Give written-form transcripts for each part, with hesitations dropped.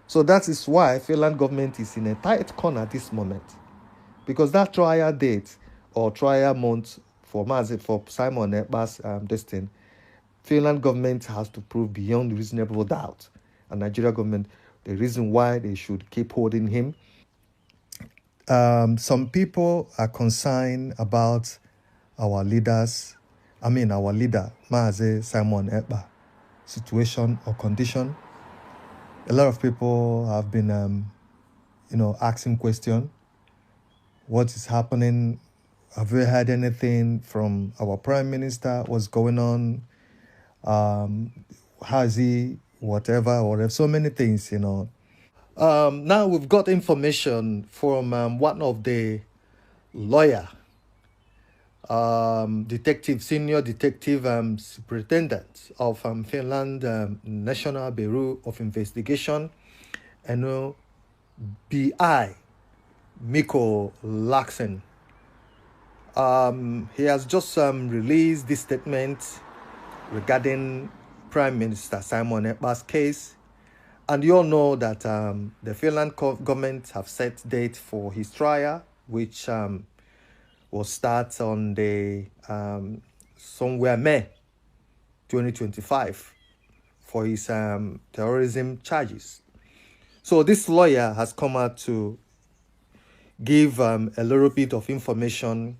So that is why Finland government is in a tight corner at this moment, because that trial date or trial month for Simon Ekpa's this thing, Finland government has to prove beyond reasonable doubt, and Nigeria government, the reason why they should keep holding him. Some people are concerned about our leaders. Our leader, Mazi Simon Ekpa, situation or condition. A lot of people have been, asking question. What is happening? Have we heard anything from our prime minister? What's going on? How is he? Whatever. So many things. Now we've got information from one of the lawyer, senior detective superintendent of Finland National Bureau of Investigation, and BI, Mikko Laakson. He has just released this statement regarding Prime Minister Simon Ekpa's case. And you all know that the Finland government have set date for his trial, which will start on the somewhere May 2025 for his terrorism charges. So this lawyer has come out to give a little bit of information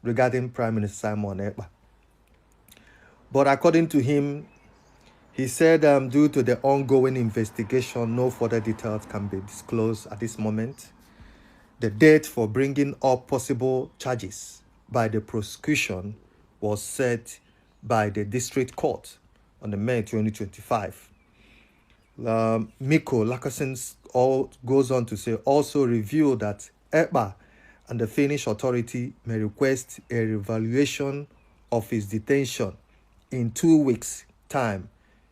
regarding Prime Minister Simon Ekpa. But according to him, he said due to the ongoing investigation, no further details can be disclosed at this moment. The date for bringing up possible charges by the prosecution was set by the district court on the May 2025. Mikko Laakson goes on to say, also revealed that Ekpa and the Finnish authority may request a revaluation of his detention in 2 weeks' time,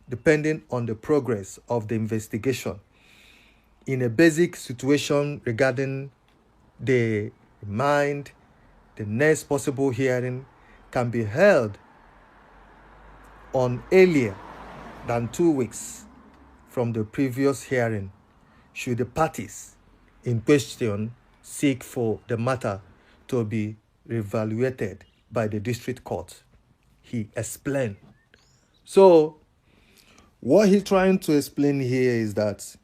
depending on the progress of the investigation. In a basic situation regarding the remand, the next possible hearing can be held on earlier than 2 weeks from the previous hearing, should the parties in question seek for the matter to be reevaluated by the district court, he explained. So what he's trying to explain here is that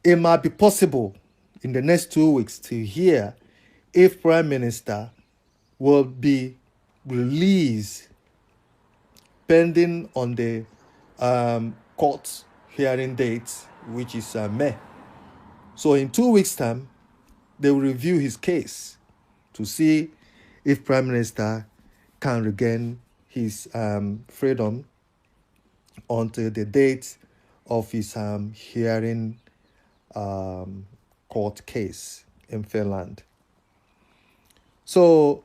it might be possible in the next 2 weeks to hear if Prime Minister will be released pending on the court hearing date, which is May. So in 2 weeks' time, they will review his case to see if Prime Minister can regain his freedom until the date of his hearing court case in Finland. So,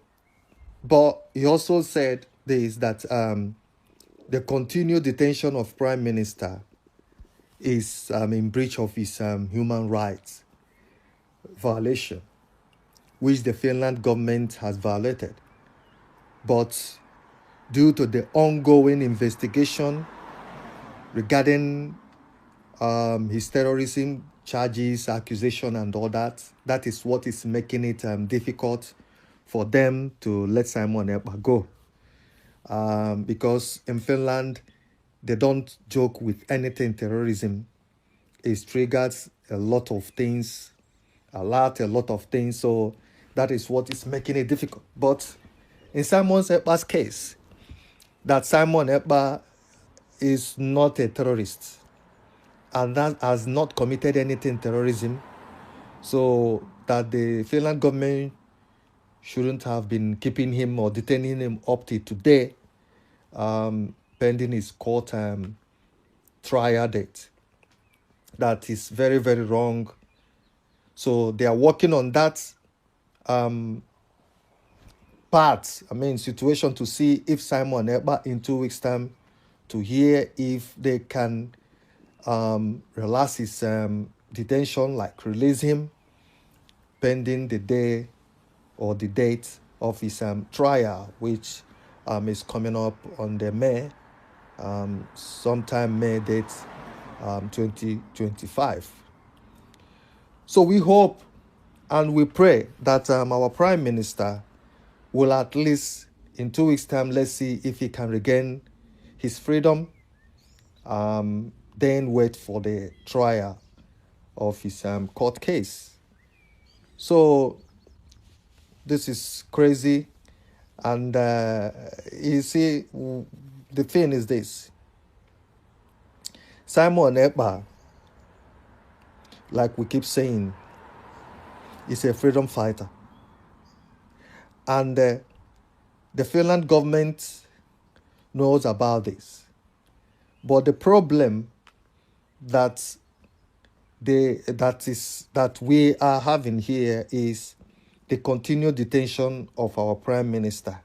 but he also said this, that the continued detention of Prime Minister is in breach of his human rights violation, which the Finland government has violated. But due to the ongoing investigation regarding his terrorism charges, accusation, and all that, that is what is making it difficult for them to let Simon Ekpa go. Because in Finland, they don't joke with anything terrorism. It triggers a lot of things. So that is what is making it difficult. But in Simon Ekpa's case, that Simon Ekpa is not a terrorist and that has not committed anything terrorism, so that the Finland government shouldn't have been keeping him or detaining him up to today, pending his court trial date. That is very, very wrong. So they are working on that situation to see if Simon Ekpa in 2 weeks' time, to hear if they can relax his detention, like release him pending the day or the date of his trial, which is coming up on the May, sometime May date 2025. So we hope and we pray that our Prime Minister will at least in 2 weeks' time, let's see if he can regain his freedom, then wait for the trial of his court case. So this is crazy. And you see, the thing is this. Simon Ekpa, like we keep saying, is a freedom fighter. And the Finland government knows about this. But the problem that we are having here is the continued detention of our Prime Minister.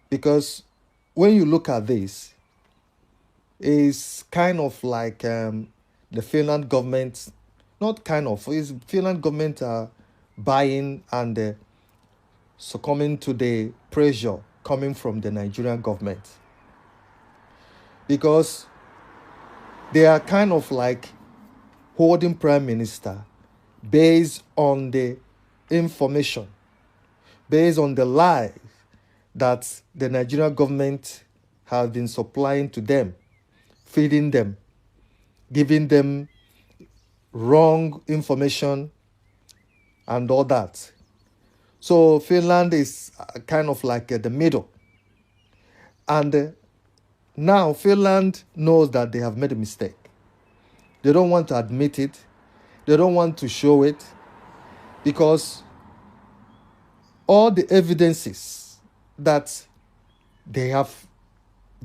Because when you look at this, it's kind of like the Finland government, not kind of, is Finland government buying and succumbing to the pressure coming from the Nigerian government. Because they are kind of like holding Prime Minister based on the information, based on the lies that the Nigerian government has been supplying to them, feeding them, giving them wrong information and all that. So Finland is kind of like the middle. And now Finland knows that they have made a mistake. They don't want to admit it. They don't want to show it because all the evidences that they have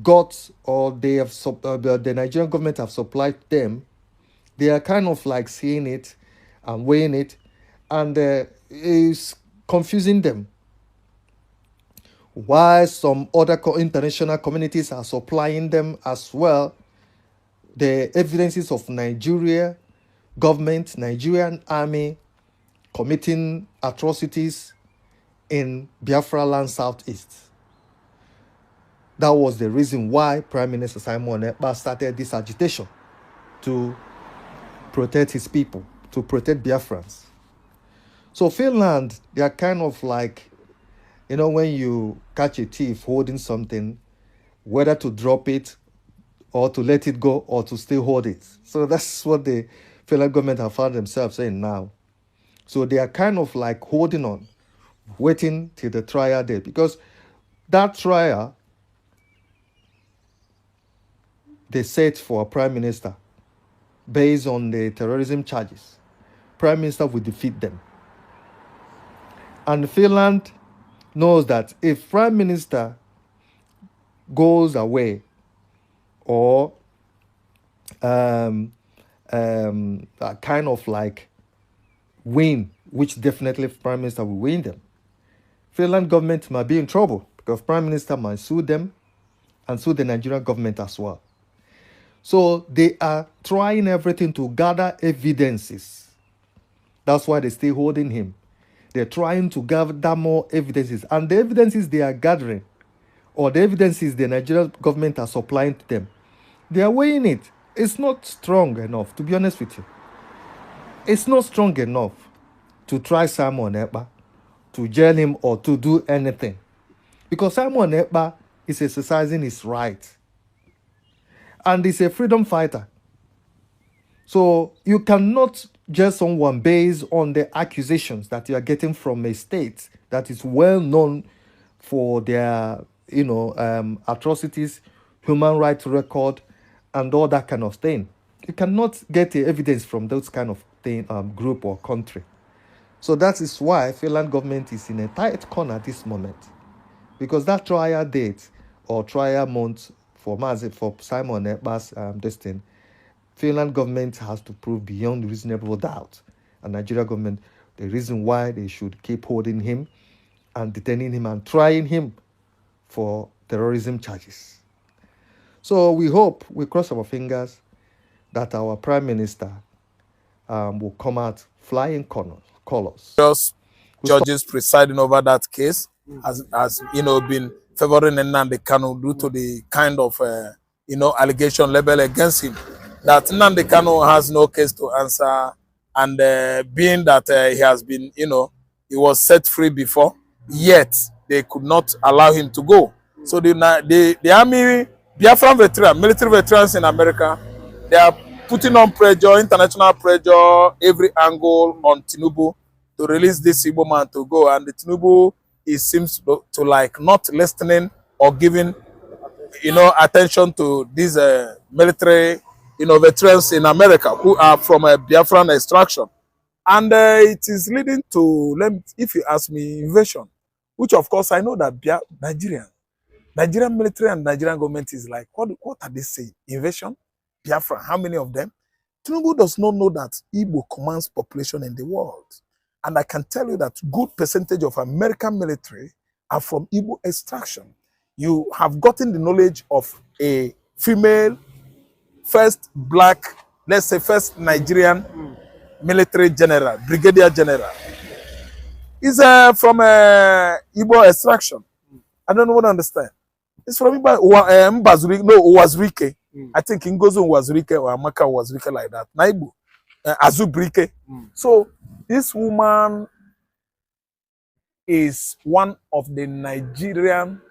got or they have the Nigerian government have supplied them, they are kind of like seeing it and weighing it, and is confusing them. While some other international communities are supplying them as well the evidences of Nigeria government, Nigerian army committing atrocities in Biafra land southeast. That was the reason why Prime Minister Simon Ekpa started this agitation to protect his people, to protect Biafrans. So Finland, they are kind of like, when you catch a thief holding something, whether to drop it or to let it go or to still hold it. So that's what the Finland government have found themselves saying now. So they are kind of like holding on, waiting till the trial day, because that trial, they set for a Prime Minister based on the terrorism charges. Prime Minister will defeat them. And Finland knows that if Prime Minister goes away or kind of like win, which definitely Prime Minister will win them, Finland government might be in trouble because Prime Minister might sue them and sue the Nigerian government as well. So they are trying everything to gather evidences. That's why they're still holding him. They're trying to gather more evidences. And the evidences they are gathering, or the evidences the Nigerian government are supplying to them, they are weighing it. It's not strong enough, to be honest with you. It's not strong enough to try Simon Ekpa, to jail him or to do anything. Because Simon Ekpa is exercising his right. And he's a freedom fighter. So you cannot jail someone based on the accusations that you are getting from a state that is well known for their, atrocities, human rights record, and all that kind of thing. You cannot get the evidence from those kind of thing, group or country. So that is why Finland government is in a tight corner at this moment, because that trial date or trial month for Simon Ekpa's this thing, Finland government has to prove beyond reasonable doubt, and Nigeria government, the reason why they should keep holding him and detaining him and trying him for terrorism charges. So we cross our fingers that our Prime Minister will come out flying colors. Just judges presiding over that case has been favoring Nnamdi Kanu due to the kind of allegation labeled against him. That Nnamdi Kanu has no case to answer, and being that he has been, he was set free before, yet they could not allow him to go. So the army, Biafran veterans, military veterans in America, they are putting on pressure, international pressure, every angle on Tinubu to release this Igbo man to go. And the Tinubu, it seems to like not listening or giving, attention to these military, veterans in America who are from a Biafran extraction. And it is leading to, if you ask me, invasion, which of course I know that Nigerian military and Nigerian government is like, what are they saying? Invasion? Biafra, how many of them? Tinubu does not know that Igbo commands population in the world. And I can tell you that good percentage of American military are from Igbo extraction. You have gotten the knowledge of a female, first black, let's say first Nigerian military general, brigadier general. He's from Igbo extraction. I don't know what to understand. It's from Uwazurike. I think Ngozo Uwazurike or Amaka Uwazurike like that. Naibu, Azubrike. So this woman is one of the Nigerian,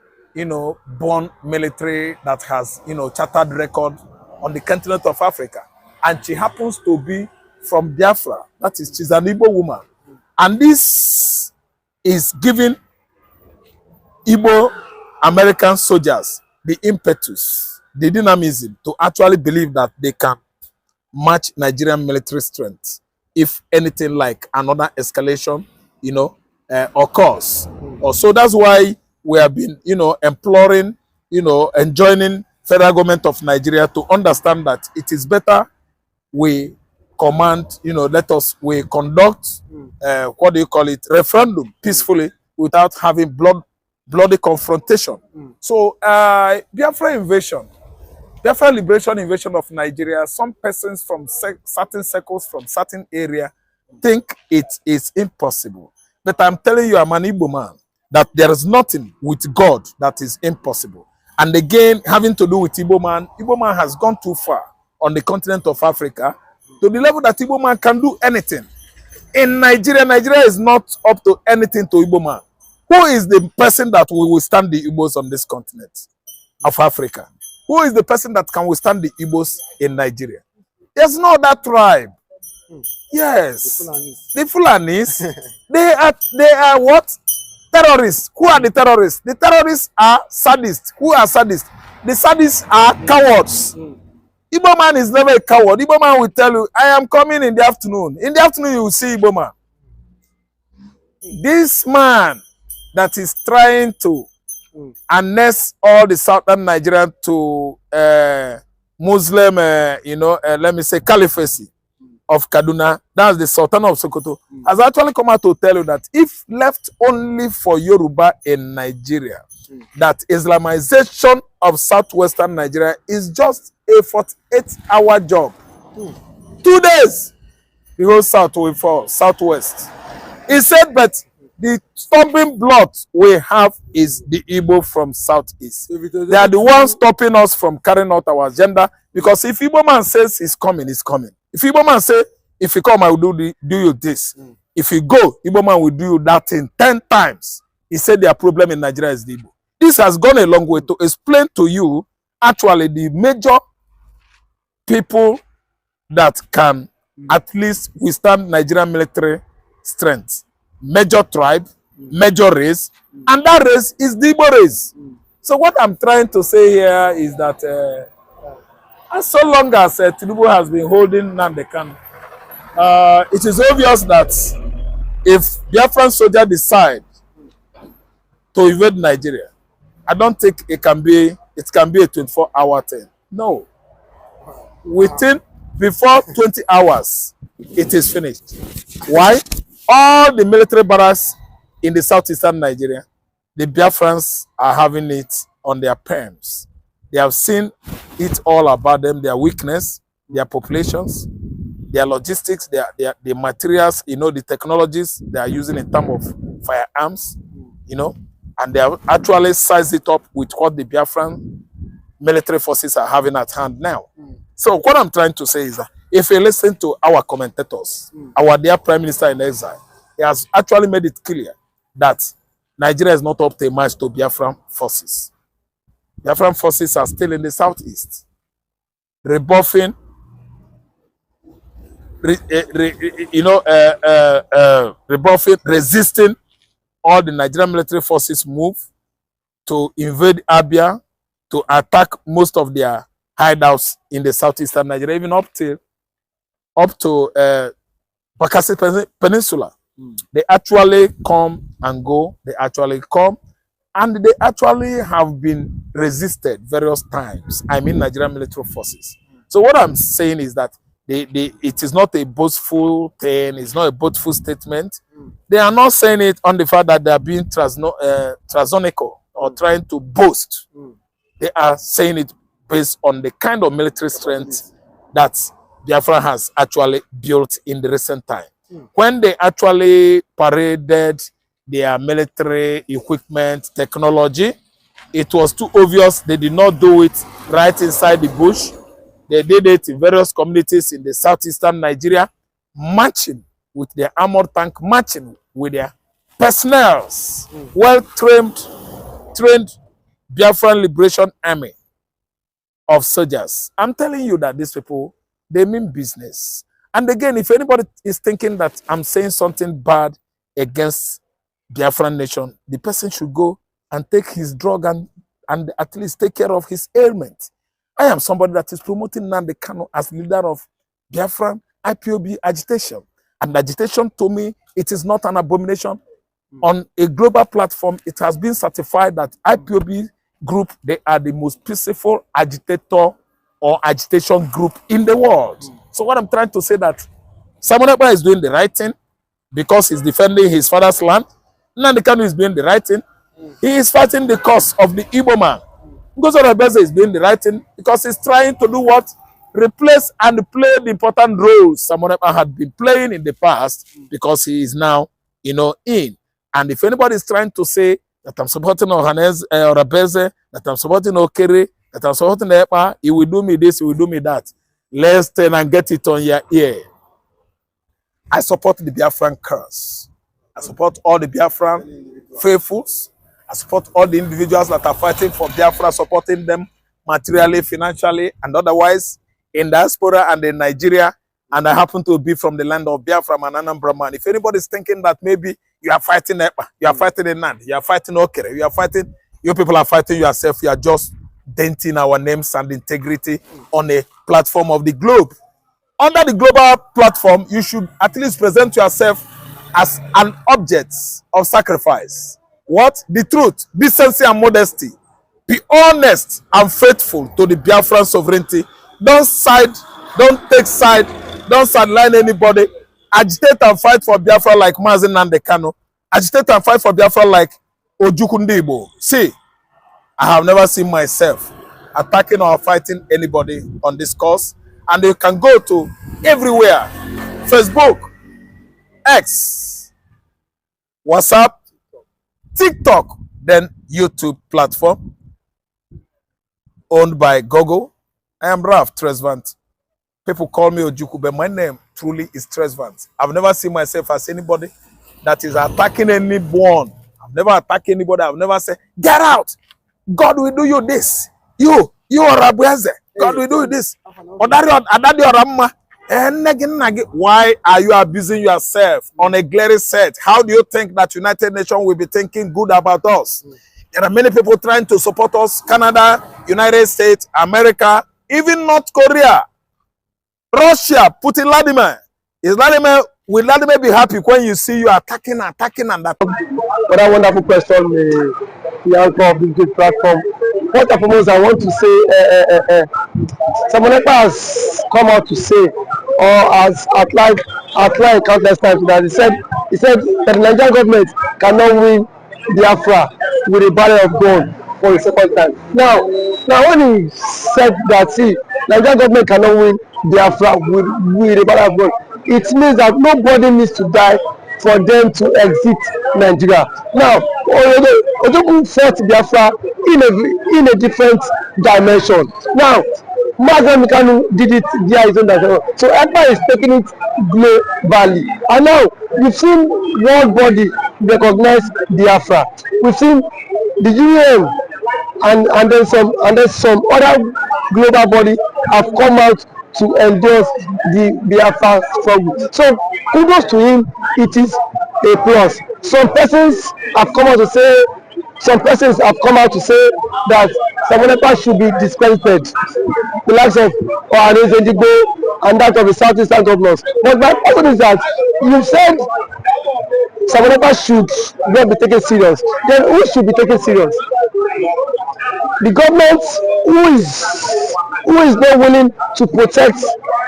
born military that has, chartered record on the continent of Africa. And she happens to be from Biafra. That is, she's an Igbo woman. And this is giving Igbo American soldiers the impetus, the dynamism to actually believe that they can match Nigerian military strength if anything like another escalation, occurs. So that's why we have been, imploring, and joining federal government of Nigeria to understand that it is better we command, we conduct, referendum peacefully without having bloody confrontation. So Biafra liberation invasion of Nigeria, some persons from certain circles, from certain area, think it is impossible. But I'm telling you, I'm an Igbo man, that there is nothing with God that is impossible. And again, having to do with Igbo man has gone too far on the continent of Africa to the level that Igbo man can do anything. In Nigeria, Nigeria is not up to anything to Igbo man. Who is the person that will withstand the Igbos on this continent of Africa? Who is the person that can withstand the Igbos in Nigeria? There's no other tribe. Yes. The Fulanis. They are what? Terrorists. Who are the terrorists? The terrorists are sadists. Who are sadists? The sadists are cowards. Igbo man is never a coward. Igbo man will tell you, I am coming in the afternoon. In the afternoon, you will see Igbo man. This man that is trying to annex all the southern Nigeria to Muslim, let me say, caliphacy of Kaduna, that's the Sultan of Sokoto, has actually come out to tell you that if left only for Yoruba in Nigeria, that Islamization of southwestern Nigeria is just a 48-hour job. 2 days, the whole south will fall, southwest. He said, but the stumbling block we have is the Igbo from southeast. They are the ones stopping us from carrying out our agenda, because if Igbo man says he's coming, he's coming. If Igbo man say, if you come, I will do you this. If you go, Igbo man will do you that thing 10 times. He said their problem in Nigeria is the Igbo. This has gone a long way to explain to you actually the major people that can at least withstand Nigerian military strength. Major tribe, major race, and that race is the Igbo race. So what I'm trying to say here is that as so long as Tinubu has been holding Nnamdi Kanu, it is obvious that if Biafran soldiers decide to invade Nigeria, I don't think it can be a 24-hour thing. No. Before 20 hours, it is finished. Why? All the military barracks in the southeastern Nigeria, the Biafrans are having it on their perms. They have seen it all about them, their weakness, their populations, their logistics, their materials, the technologies they are using in terms of firearms, and they have actually sized it up with what the Biafran military forces are having at hand now. So what I'm trying to say is that if you listen to our commentators, our dear Prime Minister in exile, he has actually made it clear that Nigeria is not up to a match to Biafran forces. Biafran forces are still in the southeast, rebuffing, rebuffing, resisting all the Nigerian military forces move to invade Abia, to attack most of their hideouts in the southeastern Nigeria, even up to Bakassi Peninsula. They actually come and go. They actually come, and they actually have been resisted various times. I mean, Nigerian military forces. So what I'm saying is that it is not a boastful thing. It's not a boastful statement. They are not saying it on the fact that they are being transonical or trying to boast. They are saying it based on the kind of military strength that Biafra has actually built in the recent time. When they actually paraded their military equipment, technology, it was too obvious they did not do it right inside the bush. They did it in various communities in the southeastern Nigeria, matching with their armored tank, matching with their personnel, well-trained Biafran Liberation Army of soldiers. I'm telling you that these people, they mean business. And again, if anybody is thinking that I'm saying something bad against Biafran nation, the person should go and take his drug and at least take care of his ailment. I am somebody that is promoting Nnamdi Kanu as leader of Biafran IPOB agitation. And agitation, to me, it is not an abomination. On a global platform, it has been certified that IPOB group, they are the most peaceful agitator or agitation group in the world. So what I'm trying to say that Simon Ekpa is doing the right thing because he's defending his father's land. Nnamdi Kanu is doing the right thing. He is fighting the cause of the Igbo man. Ngozi Orebeze is doing the right thing because he's trying to do what? Replace and play the important roles Simon Ekpa had been playing in the past because he is now, in. And if anybody is trying to say that I'm supporting Orebeze, that I'm supporting Okere, that I'm supporting Ekpa, he will do me this, he will do me that. Let's turn and get it on your ear. I support the Biafran cause. I support all the Biafran faithfuls. I support all the individuals that are fighting for Biafra, supporting them materially, financially, and otherwise in diaspora and in Nigeria. And I happen to be from the land of Biafra and Anambra man. If anybody is thinking that maybe you are fighting Ekpa, you are fighting Enand, you are fighting Okere, you people are fighting yourself, you are just denting our names and integrity on a platform of the globe. Under the global platform, you should at least present yourself as an object of sacrifice. What? The truth, decency and modesty. Be honest and faithful to the Biafran sovereignty. Don't take side, don't sideline anybody. Agitate and fight for Biafra like Mazi Nnamdi Kanu. Agitate and fight for Biafra like Ojukwu Ndi Igbo. See, I have never seen myself attacking or fighting anybody on this cause. And you can go to everywhere. Facebook, X, WhatsApp, TikTok, then YouTube platform owned by Google. I am Raf Tresvant. People call me Ojukwu, but my name truly is Tresvant. I've never seen myself as anybody that is attacking anyone. I've never attacked anybody. I've never said, get out. God will do you this. You are Abueze. God will do you this. Why are you abusing yourself on a glaring set? How do you think that United Nations will be thinking good about us? There are many people trying to support us. Canada, United States, America, even North Korea, Russia, Putin, Vladimir. Will Vladimir be happy when you see you attacking and that? What a wonderful question, the anchor of this good platform. First and foremost, I want to say, Simon Ekpa has come out to say, or has outlined countless times that he said that the Nigerian government cannot win Biafra with a barrel of gun for the second time. Now when he said that, see, Nigerian government cannot win Biafra with a barrel of gun, it means that nobody needs to die for them to exit Nigeria. Now, Ojukwu fought Biafra in a different dimension. Now, Mazen Kanu did it via his own dimension. So Ekpa is taking it globally. And now, we've seen world body recognize Biafra. We've seen the UN and then some other global body have come out to endorse the Biafra struggle. So kudos to him, it is a plus. Some persons have come out to say that Simon Ekpa should be discredited, the likes of Arest and that of the southeastern governors. But my question is that you said Simon Ekpa should not be taken serious. Then who should be taken serious? The government who is not willing to protect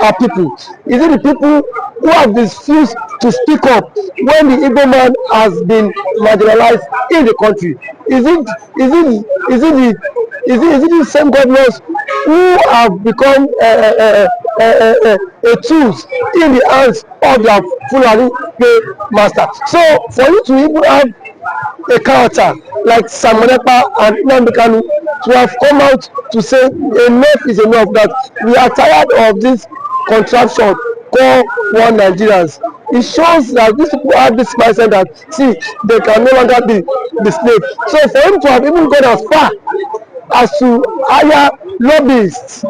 our people? Is it the people who have refused to speak up when the Igbo man has been marginalized in the country? Is it the same governors who have become a tools in the hands of their Fulani master? So for you to even have a character like Simon Ekpa and Nnamdi Kanu to have come out to say enough is enough, that we are tired of this contraption called one Nigerians. It shows that these people have this mindset that see they can no longer be the slave. So for him to have even gone as far as to hire lobbyists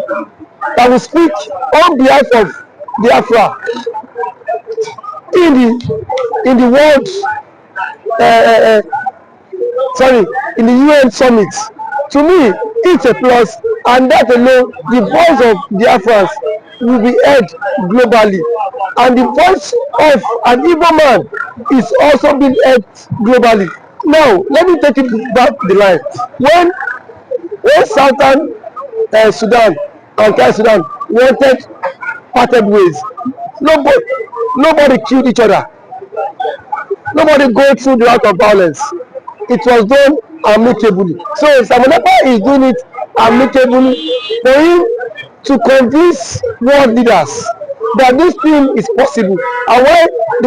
that will speak on behalf of Biafra in the world in the UN summit, to me it's a plus, and that alone the voice of Biafrans will be heard globally, and the voice of an Igbo man is also being heard globally. Now let me take it back the line. When Southern Sudan and South Sudan wanted parted ways, nobody killed each other. Nobody go through the route of violence. It was done amicably. So Simon Ekpa is doing it amicably for him to convince world leaders that this thing is possible. And when the